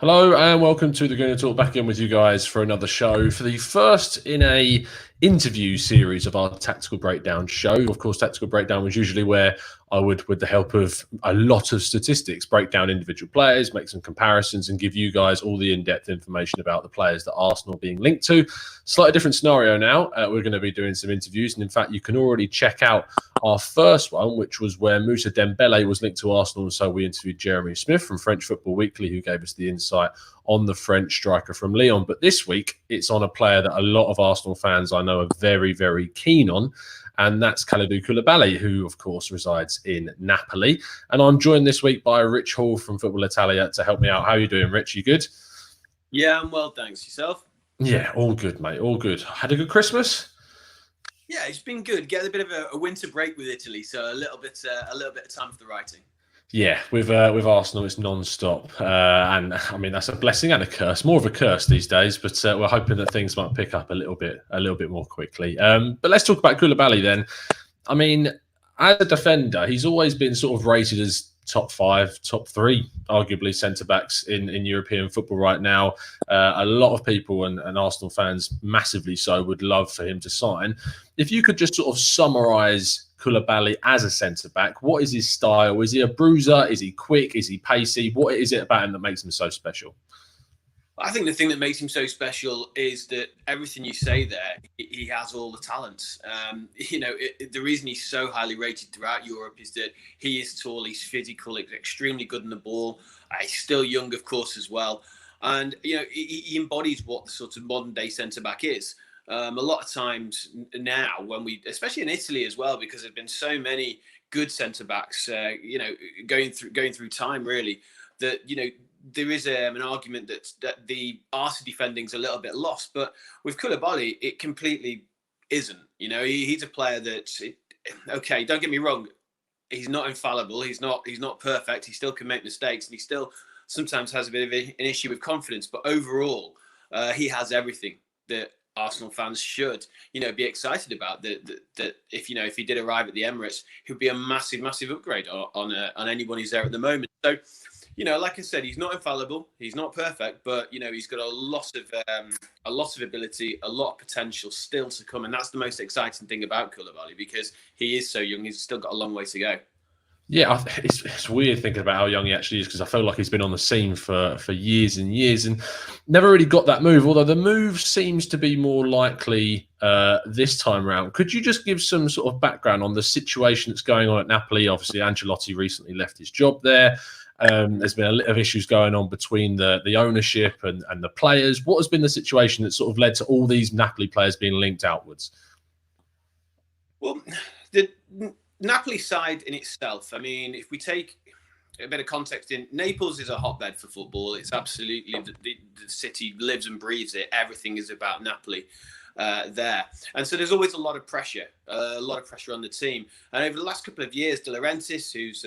Hello and welcome to the Gooner Talk. Back in with you guys for another show, for the first in a interview series of our tactical breakdown show. Of course, tactical breakdown was usually where I would, with the help of a lot of statistics, break down individual players, make some comparisons, and give you guys all the in-depth information about the players that Arsenal are being linked to. Slightly different scenario now. We're going to be doing some interviews, and in fact, you can already check out our first one, which was where Moussa Dembele was linked to Arsenal, and so we interviewed Jeremy Smith from French Football Weekly, who gave us the insight on the French striker from Lyon. But this week, it's on a player that a lot of Arsenal fans I know are very, very keen on, and that's Kalidou Koulibaly, who, of course, resides in Napoli. And I'm joined this week by Rich Hall from Football Italia to help me out. How are you doing, Rich? You good? Yeah, I'm well, thanks. Yourself? Yeah, all good, mate. All good. Had a good Christmas? Yeah, it's been good. Get a bit of a winter break with Italy, so a little bit of time for the writing. Yeah, with Arsenal, it's non-stop, and I mean that's a blessing and a curse. More of a curse these days, but we're hoping that things might pick up a little bit more quickly. But let's talk about Koulibaly then. I mean, as a defender, he's always been sort of rated as top 5, top 3, arguably centre backs in European football right now. A lot of people and Arsenal fans, massively so, would love for him to sign. If you could just sort of summarise Koulibaly as a centre back, what is his style? Is he a bruiser? Is he quick? Is he pacey? What is it about him that makes him so special? I think the thing that makes him so special is that everything you say there, he has all the talents. The reason he's so highly rated throughout Europe is that he is tall, he's physical, he's extremely good in the ball. He's still young, of course, as well. And, he embodies what the sort of modern day centre-back is. A lot of times now, especially in Italy as well, because there's been so many good centre-backs, going through time, really, that, there is an argument that the Arsenal defending is a little bit lost, but with Coulibaly, it completely isn't. He's a player that, okay, don't get me wrong, he's not infallible, he's not perfect, he still can make mistakes, and he still sometimes has a bit of an issue with confidence. But overall, he has everything that Arsenal fans should, be excited about. That if he did arrive at the Emirates, he would be a massive upgrade on anyone who's there at the moment. So, like I said, he's not infallible, he's not perfect, but he's got a lot of ability, a lot of potential still to come, and that's the most exciting thing about Koulibaly, because he is so young. He's still got a long way to go. Yeah, it's weird thinking about how young he actually is, because I feel like he's been on the scene for years and years and never really got that move, although the move seems to be more likely this time around. Could you just give some sort of background on the situation that's going on at Napoli? Obviously, Ancelotti recently left his job there. There's been a lot of issues going on between the ownership and the players. What has been the situation that sort of led to all these Napoli players being linked outwards? Well, the Napoli side in itself, I mean, if we take a bit of context in, Naples is a hotbed for football. It's absolutely, the city lives and breathes it. Everything is about Napoli there. And so there's always a lot of pressure on the team. And over the last couple of years, De Laurentiis, who's,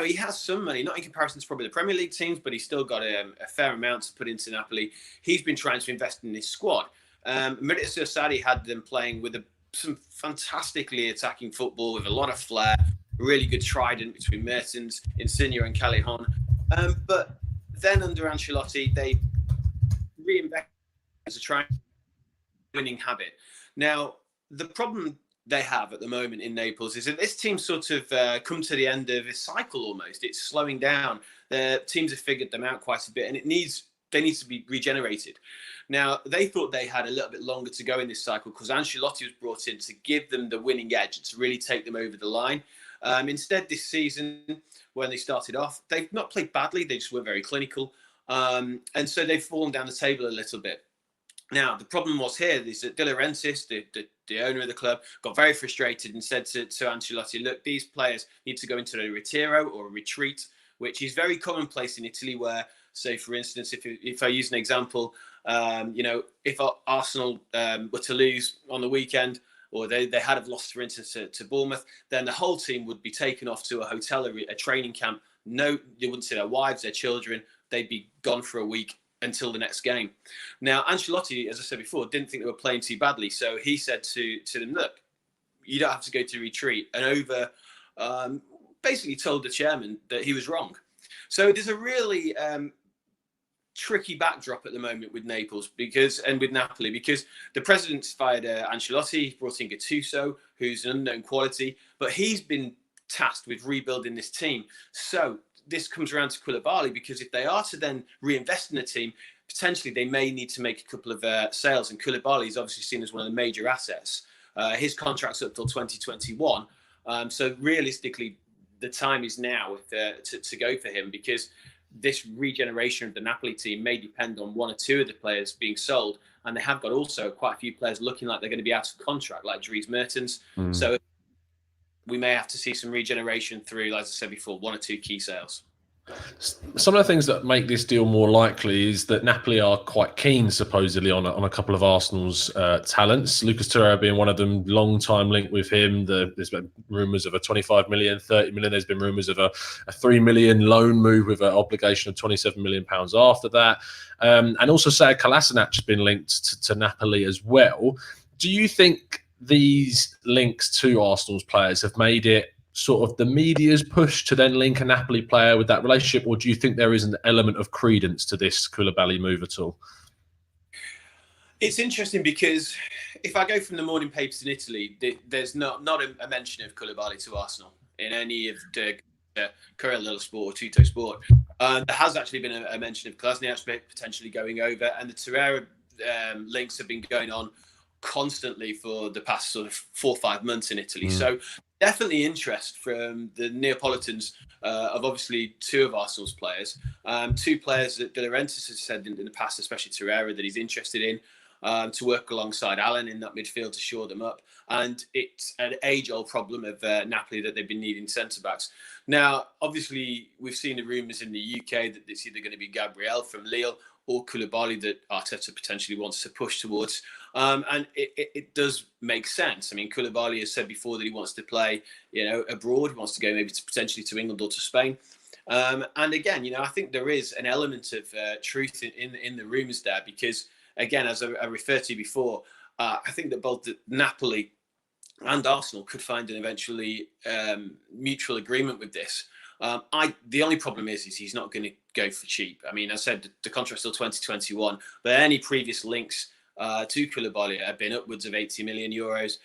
he has some money, not in comparison to probably the Premier League teams, but he's still got a fair amount to put into Napoli. He's been trying to invest in his squad. Maurizio Sarri had them playing with some fantastically attacking football with a lot of flair, really good trident between Mertens, Insigne and Callejon. But then under Ancelotti, they reinvested to try winning habit. Now, the problem they have at the moment in Naples is that this team sort of come to the end of a cycle almost. It's slowing down. The teams have figured them out quite a bit, and they need to be regenerated. Now, they thought they had a little bit longer to go in this cycle because Ancelotti was brought in to give them the winning edge, to really take them over the line. Instead, this season, when they started off, they've not played badly. They just were very clinical. And so they've fallen down the table a little bit. Now, the problem was here is that De Laurentiis, the owner of the club, got very frustrated and said to Ancelotti, look, these players need to go into a retiro or a retreat, which is very commonplace in Italy where, say, for instance, if I use an example, if Arsenal were to lose on the weekend, or they had have lost, for instance, to Bournemouth, then the whole team would be taken off to a hotel, a training camp. No, they wouldn't see their wives, their children. They'd be gone for a week until the next game. Now, Ancelotti, as I said before, didn't think they were playing too badly. So he said to them, look, you don't have to go to retreat. And basically told the chairman that he was wrong. So there's a really tricky backdrop at the moment with Naples and with Napoli, because the president's fired Ancelotti, brought in Gattuso, who's an unknown quality, but he's been tasked with rebuilding this team. So this comes around to Coulibaly, because if they are to then reinvest in the team, potentially they may need to make a couple of sales, and Koulibaly is obviously seen as one of the major assets. His contract's up till 2021, so realistically, the time is now to go for him, because this regeneration of the Napoli team may depend on one or two of the players being sold, and they have got also quite a few players looking like they're going to be out of contract, like Dries Mertens. So we may have to see some regeneration through, as I said before, one or two key sales. Some of the things that make this deal more likely is that Napoli are quite keen, supposedly, on a couple of Arsenal's talents. Lucas Torreira being one of them, long-time link with him. There's been rumours of a 25 million, 30 million. There's been rumours of a 3 million loan move with an obligation of 27 million pounds after that. And also Sead Kolasinac has been linked to Napoli as well. Do you think these links to Arsenal's players have made it sort of the media's push to then link a Napoli player with that relationship, or do you think there is an element of credence to this Coulibaly move at all? It's interesting, because if I go from the morning papers in Italy, there's not a mention of Coulibaly to Arsenal in any of the Corriere dello Sport or Tutto Sport. There has actually been a mention of Kolasinac potentially going over, and the Torreira links have been going on constantly for the past sort of 4 or 5 months in Italy. So definitely interest from the Neapolitans of obviously two of Arsenal's players. Two players that De Laurentiis has said in the past, especially Torreira, that he's interested in, to work alongside Alan in that midfield to shore them up. And it's an age-old problem of Napoli that they've been needing centre-backs. Now, obviously, we've seen the rumours in the UK that it's either going to be Gabriel from Lille or Koulibaly that Arteta potentially wants to push towards. And it does make sense. I mean, Koulibaly has said before that he wants to play, abroad. He wants to go maybe potentially to England or to Spain. And again, I think there is an element of truth in the rumours there, because, again, as I referred to before, I think that both Napoli and Arsenal could find an eventually mutual agreement with this. The only problem is he's not going to go for cheap. I mean, I said the contract's till 2021, but any previous links to Koulibaly have been upwards of 80 million euros.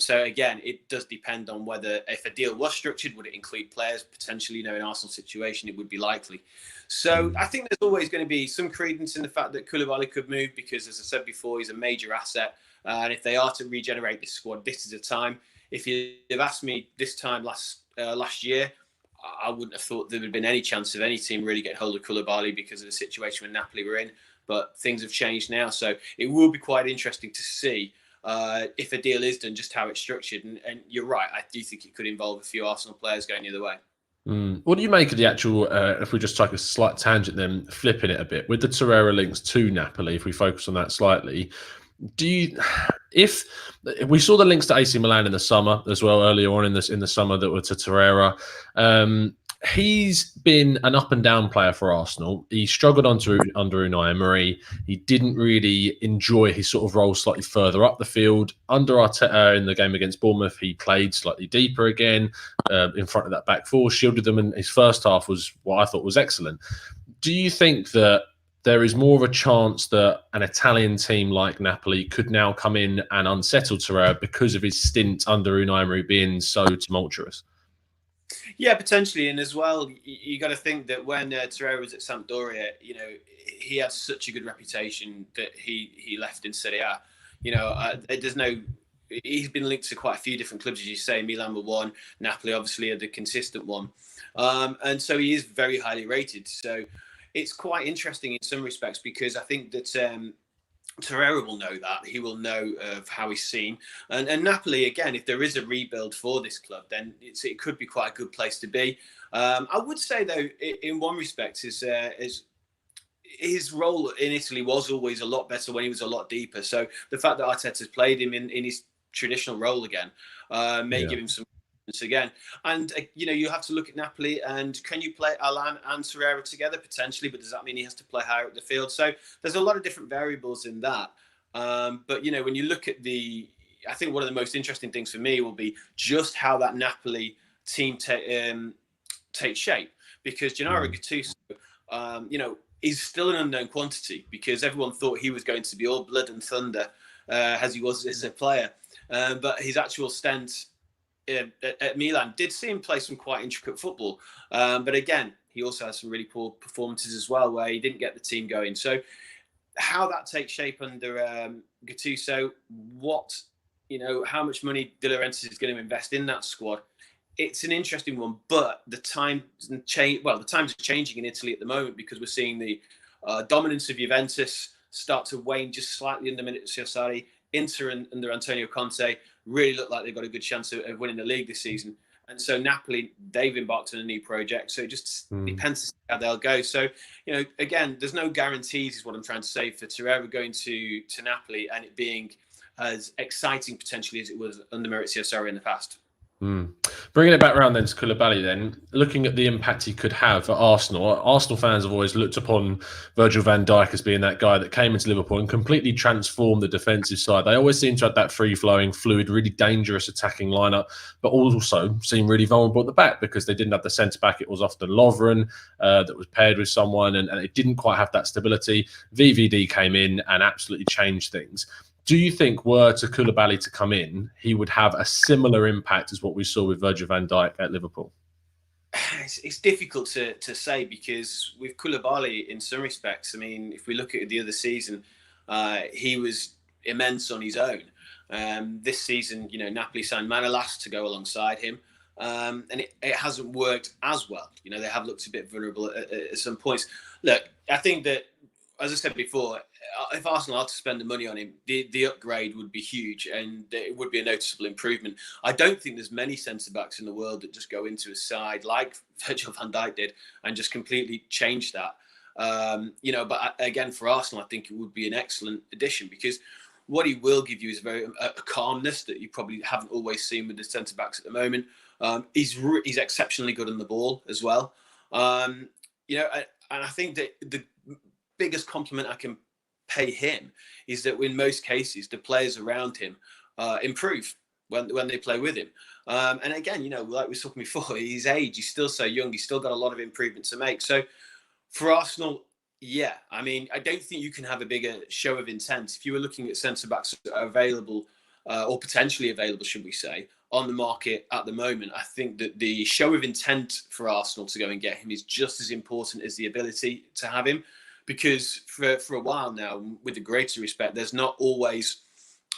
So again, it does depend on whether, if a deal was structured, would it include players? Potentially, in Arsenal's situation, it would be likely. So I think there's always going to be some credence in the fact that Koulibaly could move, because, as I said before, he's a major asset. And if they are to regenerate this squad, this is a time. If you'd have asked me this time last year, I wouldn't have thought there would have been any chance of any team really getting hold of Koulibaly because of the situation when Napoli were in. But things have changed now. So it will be quite interesting to see if a deal is done, just how it's structured. And you're right, I do think it could involve a few Arsenal players going the other way. What do you make of the actual, if we just take a slight tangent then, flipping it a bit, with the Torreira links to Napoli, if we focus on that slightly, if we saw the links to AC Milan in the summer as well, earlier on in the summer, that were to Torreira, he's been an up and down player for Arsenal. He struggled under Unai Emery. He didn't really enjoy his sort of role slightly further up the field. Under Arteta in the game against Bournemouth, he played slightly deeper again in front of that back four, shielded them, and his first half was what I thought was excellent. Do you think that there is more of a chance that an Italian team like Napoli could now come in and unsettle Torreira because of his stint under Unai Emery being so tumultuous? Yeah, potentially. And as well, you got to think that when Torreira was at Sampdoria, he had such a good reputation that he left in Serie A. He's been linked to quite a few different clubs, as you say. Milan were one, Napoli obviously are the consistent one. And so he is very highly rated. So it's quite interesting in some respects, because I think that Torreira will know that. He will know of how he's seen. And Napoli, again, if there is a rebuild for this club, then it could be quite a good place to be. I would say, though, in one respect, his role in Italy was always a lot better when he was a lot deeper. So the fact that Arteta's played him in his traditional role again may give him some again. And you have to look at Napoli, and can you play Alan and Torreira together? Potentially, but does that mean he has to play higher up the field? So there's a lot of different variables in that. But when you look at I think one of the most interesting things for me will be just how that Napoli team takes shape, because Gennaro Gattuso, is still an unknown quantity because everyone thought he was going to be all blood and thunder as he was as a player. But his actual stint at Milan did see him play some quite intricate football. But again, he also has some really poor performances as well, where he didn't get the team going. So how that takes shape under Gattuso, how much money De Laurentiis is going to invest in that squad, it's an interesting one. But the times are changing in Italy at the moment because we're seeing the dominance of Juventus start to wane just slightly under Maurizio Sarri. Inter under Antonio Conte really look like they've got a good chance of winning the league this season. And so Napoli, they've embarked on a new project. So it just depends to see how they'll go. So, again, there's no guarantees is what I'm trying to say for Torreira going to Napoli and it being as exciting potentially as it was under Maurizio Sarri in the past. Bringing it back around then to Koulibaly then, looking at the impact he could have at Arsenal fans have always looked upon Virgil van Dijk as being that guy that came into Liverpool and completely transformed the defensive side. They always seem to have that free-flowing, fluid, really dangerous attacking lineup, but also seem really vulnerable at the back because they didn't have the centre-back. It was often Lovren that was paired with someone and it didn't quite have that stability. VVD came in and absolutely changed things. Do you think were to Koulibaly to come in, he would have a similar impact as what we saw with Virgil van Dijk at Liverpool? It's difficult to say because with Koulibaly, in some respects, I mean, if we look at the other season, he was immense on his own. This season, Napoli signed Manolas to go alongside him. And it hasn't worked as well. They have looked a bit vulnerable at some points. Look, I think that, as I said before, if Arsenal had to spend the money on him, the upgrade would be huge and it would be a noticeable improvement. I don't think there's many centre-backs in the world that just go into a side like Virgil van Dijk did and just completely change that. But again, for Arsenal, I think it would be an excellent addition because what he will give you is a calmness that you probably haven't always seen with the centre-backs at the moment. He's exceptionally good on the ball as well. And I think that the biggest compliment I can pay him is that in most cases the players around him improve when they play with him. And again, like we were talking before, his age, he's still so young, he's still got a lot of improvement to make. So for Arsenal, yeah, I mean, I don't think you can have a bigger show of intent. If you were looking at centre-backs that are available or potentially available, should we say, on the market at the moment, I think that the show of intent for Arsenal to go and get him is just as important as the ability to have him. Because for a while now, with the greater respect, there's not always,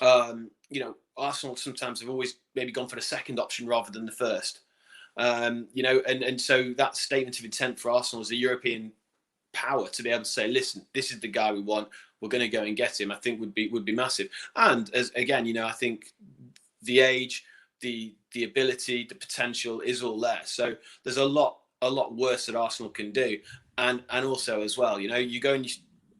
Arsenal sometimes have always maybe gone for the second option rather than the first. And so that statement of intent for Arsenal as a European power to be able to say, listen, this is the guy we want, we're going to go and get him, I think would be massive. And as again, I think the age, the ability, the potential is all there. So there's a lot worse that Arsenal can do. And also as well, you go and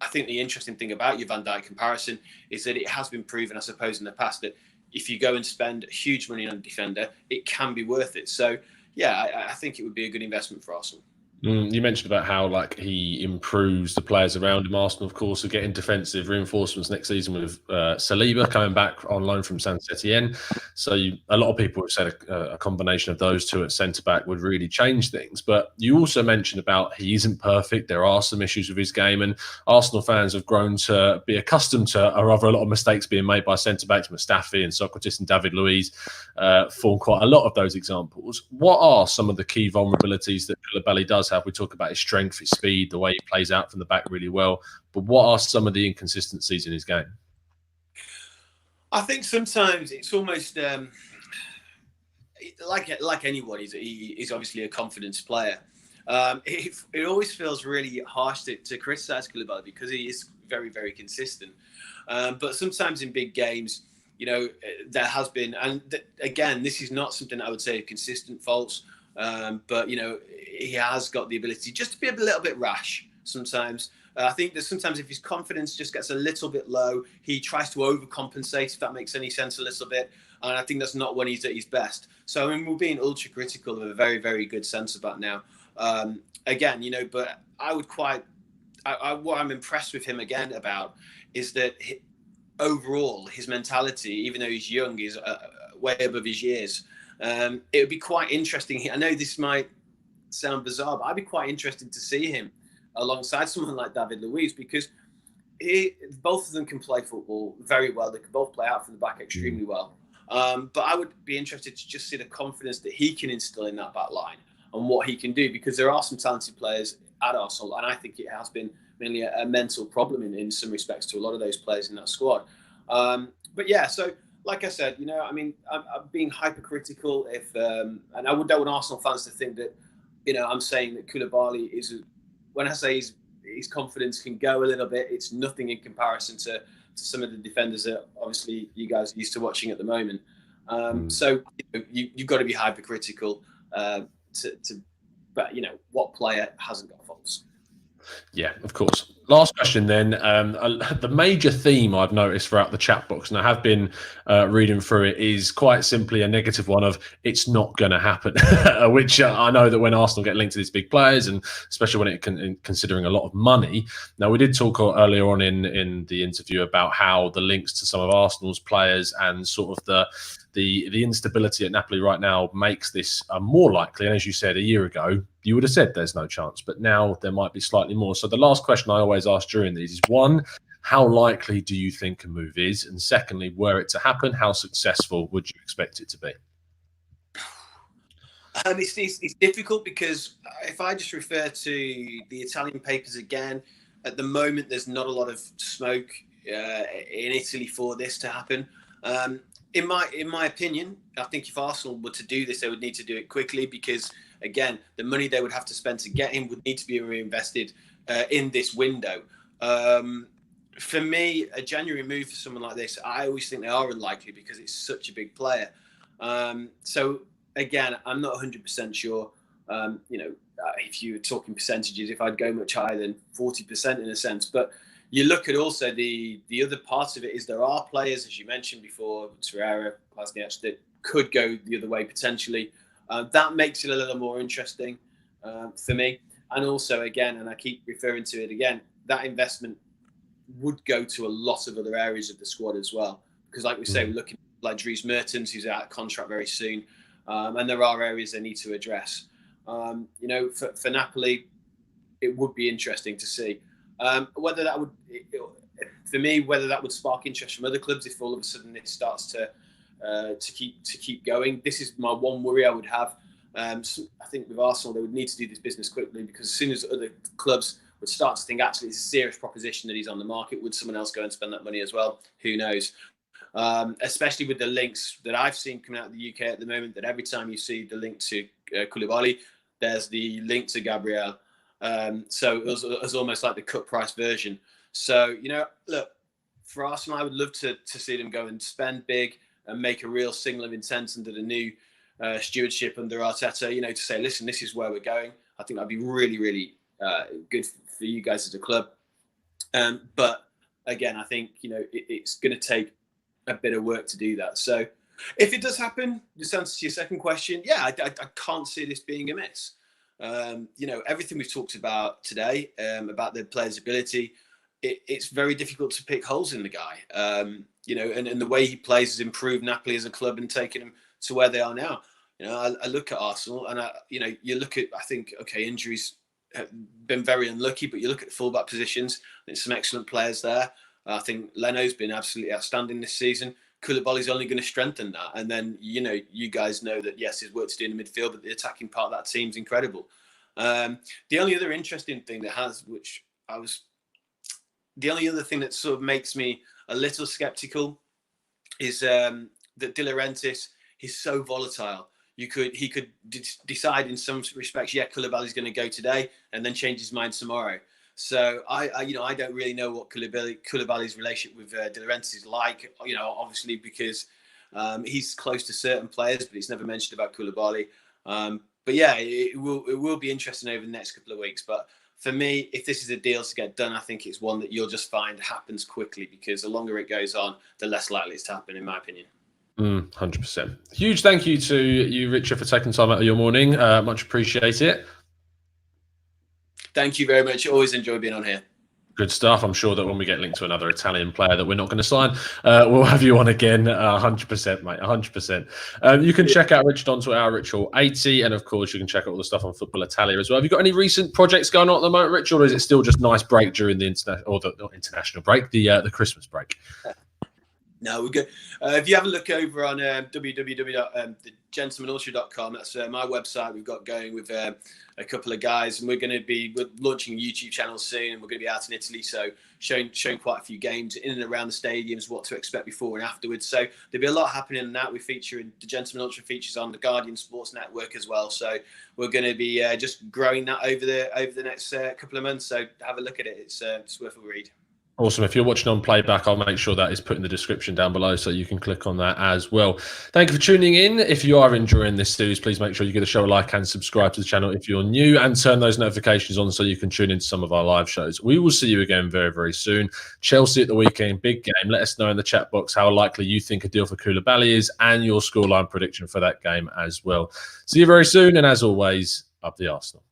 I think the interesting thing about your Van Dijk comparison is that it has been proven, I suppose, in the past that if you go and spend huge money on a defender, it can be worth it. So, yeah, I think it would be a good investment for Arsenal. You mentioned about how he improves the players around him. Arsenal, of course, are getting defensive reinforcements next season with Saliba coming back on loan from Saint Etienne. So a lot of people have said a combination of those two at centre back would really change things. But you also mentioned about he isn't perfect. There are some issues with his game, and Arsenal fans have grown to be accustomed to a lot of mistakes being made by centre backs. Mustafi and Socrates and David Luiz form quite a lot of those examples. What are some of the key vulnerabilities that Koulibaly does have? We talk about his strength, his speed, the way he plays out from the back really well. But what are some of the inconsistencies in his game? I think sometimes it's almost like anyone. He's obviously a confidence player. It always feels really harsh to criticise Koulibaly because he is very, very consistent. But sometimes in big games, there has been, and again, this is not something I would say are consistent faults. But he has got the ability just to be a little bit rash sometimes. I think that sometimes if his confidence just gets a little bit low, he tries to overcompensate, if that makes any sense, a little bit. And I think that's not when he's at his best. So I mean, we're being ultra critical of a very, very good centre back now. Again, but I would what I'm impressed with him again about is that overall his mentality, even though he's young, is way above his years. It would be quite interesting. I know this might sound bizarre, but I'd be quite interested to see him alongside someone like David Luiz, because both of them can play football very well. They can both play out from the back extremely well. But I would be interested to just see the confidence that he can instill in that back line and what he can do, because there are some talented players at Arsenal, and I think it has been mainly a mental problem in some respects to a lot of those players in that squad. But yeah, so like I said, I mean, I'm being hypercritical and I don't want Arsenal fans to think that, I'm saying that Coulibaly when I say his confidence can go a little bit, it's nothing in comparison to some of the defenders that obviously you guys are used to watching at the moment. So you've got to be hypercritical but what player hasn't got faults? Yeah, of course. Last question then. The major theme I've noticed throughout the chat box, and I have been reading through it, is quite simply a negative one of it's not going to happen, which I know that when Arsenal get linked to these big players, and especially when considering a lot of money. Now, we did talk earlier on in the interview about how the links to some of Arsenal's players and sort of the instability at Napoli right now makes this more likely. And as you said a year ago, you would have said there's no chance, but now there might be slightly more. So the last question I always ask during these is, one, how likely do you think a move is? And secondly, were it to happen, how successful would you expect it to be? It's difficult because if I just refer to the Italian papers again, at the moment, there's not a lot of smoke in Italy for this to happen. In my opinion, I think if Arsenal were to do this, they would need to do it quickly because, again, the money they would have to spend to get him would need to be reinvested in this window. For me, a January move for someone like this, I always think they are unlikely because it's such a big player. So, again, I'm not 100% sure. If you were talking percentages, if I'd go much higher than 40% in a sense, but you look at also the other part of it is there are players, as you mentioned before, Torreira, that could go the other way potentially. That makes it a little more interesting for me. And also, again, and I keep referring to it again, that investment would go to a lot of other areas of the squad as well. Because like we say, we're looking at like Dries Mertens, who's out of contract very soon. And there are areas they need to address. For Napoli, it would be interesting to see. Whether that would spark interest from other clubs if all of a sudden it starts to keep going. This is my one worry I would have. I think with Arsenal they would need to do this business quickly, because as soon as other clubs would start to think actually it's a serious proposition that he's on the market, would someone else go and spend that money as well? Who knows? Especially with the links that I've seen coming out of the UK at the moment, that every time you see the link to Koulibaly, there's the link to Gabriel. So it was almost like the cut price version. So, look, for Arsenal, I would love to see them go and spend big and make a real signal of intent under the new stewardship under Arteta, to say, listen, this is where we're going. I think that'd be really, really good for you guys as a club. But again, I think, it's going to take a bit of work to do that. So if it does happen, just answer to your second question, yeah, I can't see this being a miss. Everything we've talked about today, about the player's ability, it's very difficult to pick holes in the guy. And the way he plays has improved Napoli as a club and taken them to where they are now. I look at Arsenal and you look at, I think, okay, injuries have been very unlucky, but you look at the fullback positions, there's some excellent players there. I think Leno's been absolutely outstanding this season. Koulibaly's only going to strengthen that. And then, you guys know that, yes, there's work to do in the midfield, but the attacking part of that team's incredible. The only other interesting thing the only other thing that sort of makes me a little skeptical is that De Laurentiis, he's so volatile. He could decide in some respects, yeah, Koulibaly's going to go today and then change his mind tomorrow. So I don't really know what Koulibaly's relationship with De Laurentiis is like. Obviously because he's close to certain players, but he's never mentioned about Koulibaly. But yeah, it will be interesting over the next couple of weeks. But for me, if this is a deal to get done, I think it's one that you'll just find happens quickly, because the longer it goes on, the less likely it's to happen, in my opinion. 100%. Huge thank you to you, Richard, for taking time out of your morning. Much appreciate it. Thank you very much. Always enjoy being on here. Good stuff. I'm sure that when we get linked to another Italian player that we're not going to sign, we'll have you on again. 100%, mate. 100%. You can check out Richard on Twitter, Ritual80, and of course, you can check out all the stuff on Football Italia as well. Have you got any recent projects going on at the moment, Richard, or is it still just nice break during the international break, the Christmas break? No, we're good. If you have a look over on www.thegentlemanultra.com, that's my website we've got going with a couple of guys, and we're launching a YouTube channel soon, and we're going to be out in Italy, so showing quite a few games in and around the stadiums, what to expect before and afterwards. So there'll be a lot happening in that. We feature in the Gentleman Ultra features on the Guardian Sports Network as well. So we're going to be just growing that over the next couple of months. So have a look at it. It's worth a read. Awesome. If you're watching on playback, I'll make sure that is put in the description down below so you can click on that as well. Thank you for tuning in. If you are enjoying this series, please make sure you give the show a like and subscribe to the channel if you're new, and turn those notifications on so you can tune into some of our live shows. We will see you again very, very soon. Chelsea at the weekend, big game. Let us know in the chat box how likely you think a deal for Coulibaly is and your scoreline prediction for that game as well. See you very soon, and as always, up the Arsenal.